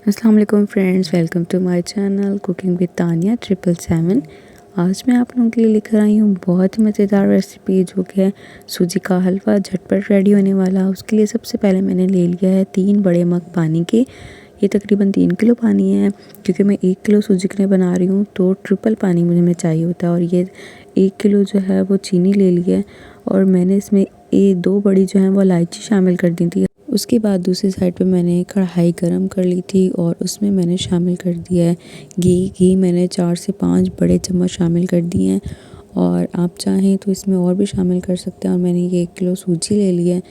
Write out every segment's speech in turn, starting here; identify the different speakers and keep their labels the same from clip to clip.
Speaker 1: अस्सलाम वालेकुम friends, welcome to my channel cooking with Tania 777। आज मैं आप लोगों के लिए लेकर आई हूँ बहुत ही मज़ेदार रेसिपी जो कि है सूजी का हलवा, झटपट रेडी होने वाला। उसके लिए सबसे पहले मैंने ले लिया है 3 बड़े मग पानी के। ये तकरीबन 3 किलो पानी है, क्योंकि मैं 1 किलो सूजी के लिए बना रही हूँ तो ट्रिपल पानी मुझे चाहिए होता है। और ये 1 किलो जो है वो चीनी ले ली है और मैंने इसमें 2 बड़ी जो है वो इलायची शामिल कर दी थी। उसके बाद दूसरी साइड पे मैंने कढ़ाई गरम कर ली थी और उसमें मैंने शामिल कर दिया है घी मैंने 4 से 5 बड़े चम्मच शामिल कर दिए हैं। और आप चाहें तो इसमें और भी शामिल कर सकते हैं। और मैंने ये 1 किलो सूजी ले ली है।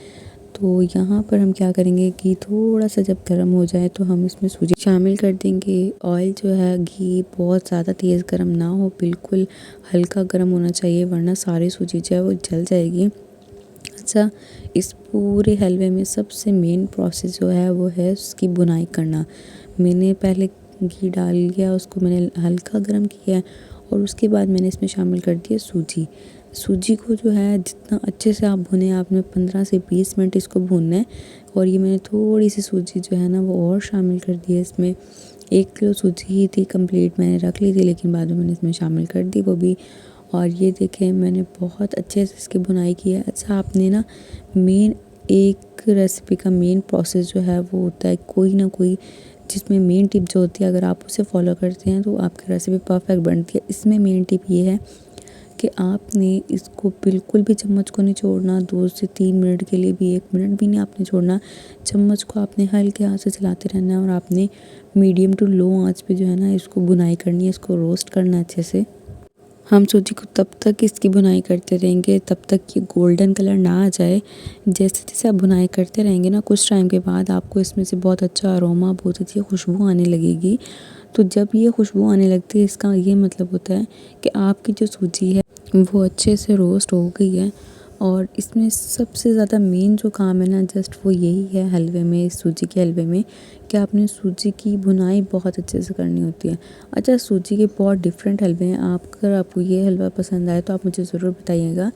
Speaker 1: तो यहाँ पर हम क्या करेंगे, घी थोड़ा सा जब गर्म हो जाए तो हम इसमें सूजी शामिल कर देंगे। ऑयल जो है, घी बहुत ज़्यादा तेज़ गर्म ना हो, बिल्कुल हल्का गर्म होना चाहिए, वरना सारी सूजी जो है वो जल जाएगी। अच्छा, इस पूरे हलवे में सबसे मेन प्रोसेस जो है वो है उसकी बुनाई करना। मैंने पहले घी डाल लिया, उसको मैंने हल्का गर्म किया और उसके बाद मैंने इसमें शामिल कर दिया सूजी। सूजी को जो है जितना अच्छे से आप भुने, आपने 15 से 20 मिनट इसको भूनना है। और ये मैंने थोड़ी सी सूजी जो है ना वो और शामिल कर दी है इसमें। 1 किलो सूजी ही थी कंप्लीट, मैंने रख ली थी, लेकिन बाद में मैंने इसमें शामिल कर दी वो भी। और ये देखें मैंने बहुत अच्छे से इसकी बुनाई की है। अच्छा, आपने ना मेन एक रेसिपी का मेन प्रोसेस जो है वो होता है कोई ना कोई, जिसमें मेन टिप जो होती है अगर आप उसे फॉलो करते हैं तो आपकी रेसिपी परफेक्ट बनती है। इसमें मेन टिप ये है कि आपने इसको बिल्कुल भी चम्मच को नहीं छोड़ना, 2 से 3 मिनट के लिए भी, 1 मिनट भी नहीं आपने छोड़ना। चम्मच को आपने हल्के हाथ से चलाते रहना है और आपने मीडियम टू लो आंच पे जो है ना इसको बुनाई करनी है, इसको रोस्ट करना है अच्छे से। हम सूजी को तब तक इसकी बुनाई करते रहेंगे तब तक ये गोल्डन कलर ना आ जाए। जैसे जैसे आप बुनाई करते रहेंगे ना, कुछ टाइम के बाद आपको इसमें से बहुत अच्छा अरोमा, बहुत अच्छी खुशबू आने लगेगी। तो जब ये खुशबू आने लगती है, इसका ये मतलब होता है कि आपकी जो सूजी है वो अच्छे से रोस्ट हो गई है। और इसमें सबसे ज़्यादा मेन जो काम है ना, जस्ट वो यही है हलवे में, इस सूजी के हलवे में, कि आपने सूजी की भुनाई बहुत अच्छे से करनी होती है। अच्छा, सूजी के बहुत डिफरेंट हलवे हैं। अगर आपको ये हलवा पसंद आए तो आप मुझे ज़रूर बताइएगा।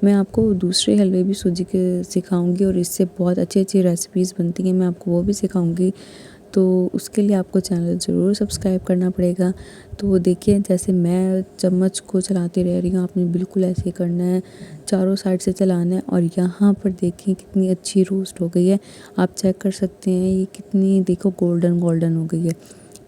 Speaker 1: मैं आपको दूसरे हलवे भी सूजी के सिखाऊंगी और इससे बहुत अच्छी अच्छी रेसिपीज़ बनती हैं, मैं आपको वो भी सिखाऊंगी। तो उसके लिए आपको चैनल ज़रूर सब्सक्राइब करना पड़ेगा। तो देखिए, जैसे मैं चम्मच को चलाती रह रही हूँ, आपने बिल्कुल ऐसे ही करना है, चारों साइड से चलाना है। और यहाँ पर देखिए कितनी अच्छी रोस्ट हो गई है, आप चेक कर सकते हैं ये कितनी, देखो गोल्डन गोल्डन हो गई है।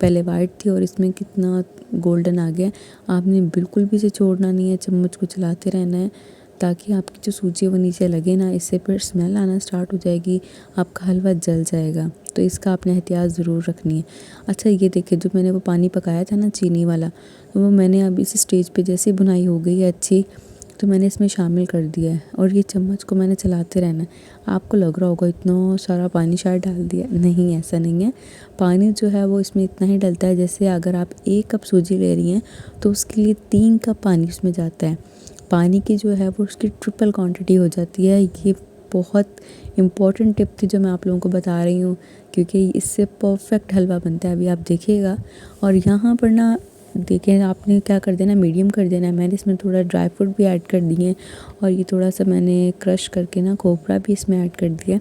Speaker 1: पहले वाइट थी और इसमें कितना गोल्डन आ गया। आपने बिल्कुल भी इसे छोड़ना नहीं है, चम्मच को चलाते रहना है ताकि आपकी जो सूजी है वो नीचे लगे ना, इससे फिर स्मेल आना स्टार्ट हो जाएगी, आपका हलवा जल जाएगा। तो इसका आपने एहतियात ज़रूर रखनी है। अच्छा, ये देखिए जो मैंने वो पानी पकाया था ना चीनी वाला, तो वो मैंने अब इस स्टेज पे जैसे बुनाई हो गई है अच्छी, तो मैंने इसमें शामिल कर दिया है और ये चम्मच को मैंने चलाते रहना है। आपको लग रहा होगा इतना सारा पानी शायद डाल दिया, नहीं ऐसा नहीं है। पानी जो है वो इसमें इतना ही डलता है, जैसे अगर आप 1 कप सूजी ले रही हैं तो उसके लिए 3 कप पानी उसमें जाता है। पानी की जो है वो उसकी ट्रिपल क्वांटिटी हो जाती है। ये बहुत इम्पॉर्टेंट टिप थी जो मैं आप लोगों को बता रही हूँ, क्योंकि इससे परफेक्ट हलवा बनता है, अभी आप देखिएगा। और यहाँ पर ना देखिए, आपने क्या कर देना, मीडियम कर देना है। मैंने इसमें थोड़ा ड्राई फ्रूट भी ऐड कर दिए और ये थोड़ा सा मैंने क्रश करके ना खोपरा भी इसमें ऐड कर दिया।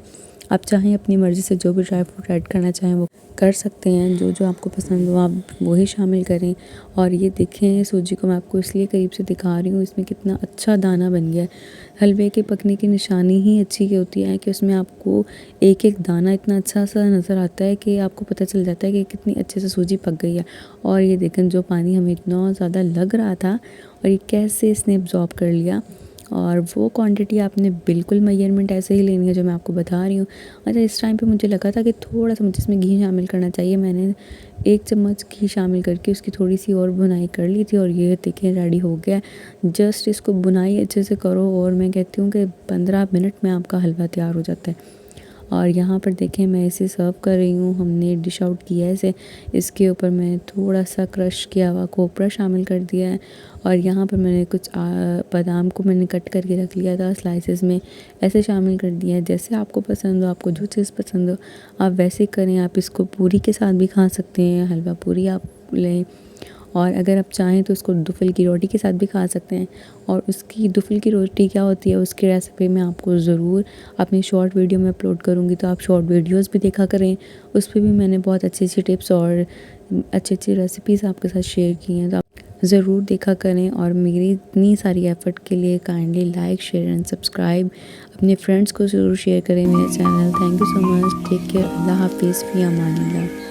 Speaker 1: आप चाहें अपनी मर्ज़ी से जो भी ड्राई फ्रूट ऐड करना चाहें वो कर सकते हैं, जो जो आपको पसंद हो आप वही शामिल करें। और ये देखें, सूजी को मैं आपको इसलिए करीब से दिखा रही हूँ, इसमें कितना अच्छा दाना बन गया है। हलवे के पकने की निशानी ही अच्छी की होती है कि उसमें आपको एक एक दाना इतना अच्छा सा नज़र आता है कि आपको पता चल जाता है कि कितनी अच्छे से सूजी पक गई है। और ये देखें, जो पानी हमें इतना ज़्यादा लग रहा था और ये कैसे इसने एब्जॉर्ब कर लिया। और वो क्वांटिटी आपने बिल्कुल मेजरमेंट ऐसे ही लेनी है जो मैं आपको बता रही हूँ। अच्छा, इस टाइम पे मुझे लगा था कि थोड़ा सा मुझे इसमें घी शामिल करना चाहिए। मैंने 1 चम्मच घी शामिल करके उसकी थोड़ी सी और बुनाई कर ली थी और ये देखिए रेडी हो गया। जस्ट इसको बुनाई अच्छे से करो और मैं कहती हूँ कि 15 मिनट में आपका हलवा तैयार हो जाता है। और यहाँ पर देखें मैं इसे सर्व कर रही हूँ, हमने डिश आउट किया है इसे। इसके ऊपर मैं थोड़ा सा क्रश किया हुआ खोपरा शामिल कर दिया है और यहाँ पर मैंने कुछ बादाम को मैंने कट करके रख लिया था स्लाइसेस में, ऐसे शामिल कर दिया है। जैसे आपको पसंद हो, आपको जो चीज़ पसंद हो आप वैसे करें। आप इसको पूरी के साथ भी खा सकते हैं, हलवा पूरी आप लें। और अगर आप चाहें तो उसको दुफल की रोटी के साथ भी खा सकते हैं। और उसकी दुफल की रोटी क्या होती है उसकी रेसिपी मैं आपको ज़रूर अपनी शॉर्ट वीडियो में अपलोड करूँगी, तो आप शॉर्ट वीडियोस भी देखा करें। उस पर भी मैंने बहुत अच्छी अच्छी टिप्स और अच्छी अच्छी रेसिपीज़ आपके साथ शेयर की हैं, तो आप ज़रूर देखा करें। और मेरी इतनी सारी एफ़र्ट के लिए kindly like, share and subscribe. अपने फ्रेंड्स को ज़रूर शेयर करें मेरे channel. Thank you so much. Take care. अल्लाह हाफिज़। फ़ी अमानिल्लाह।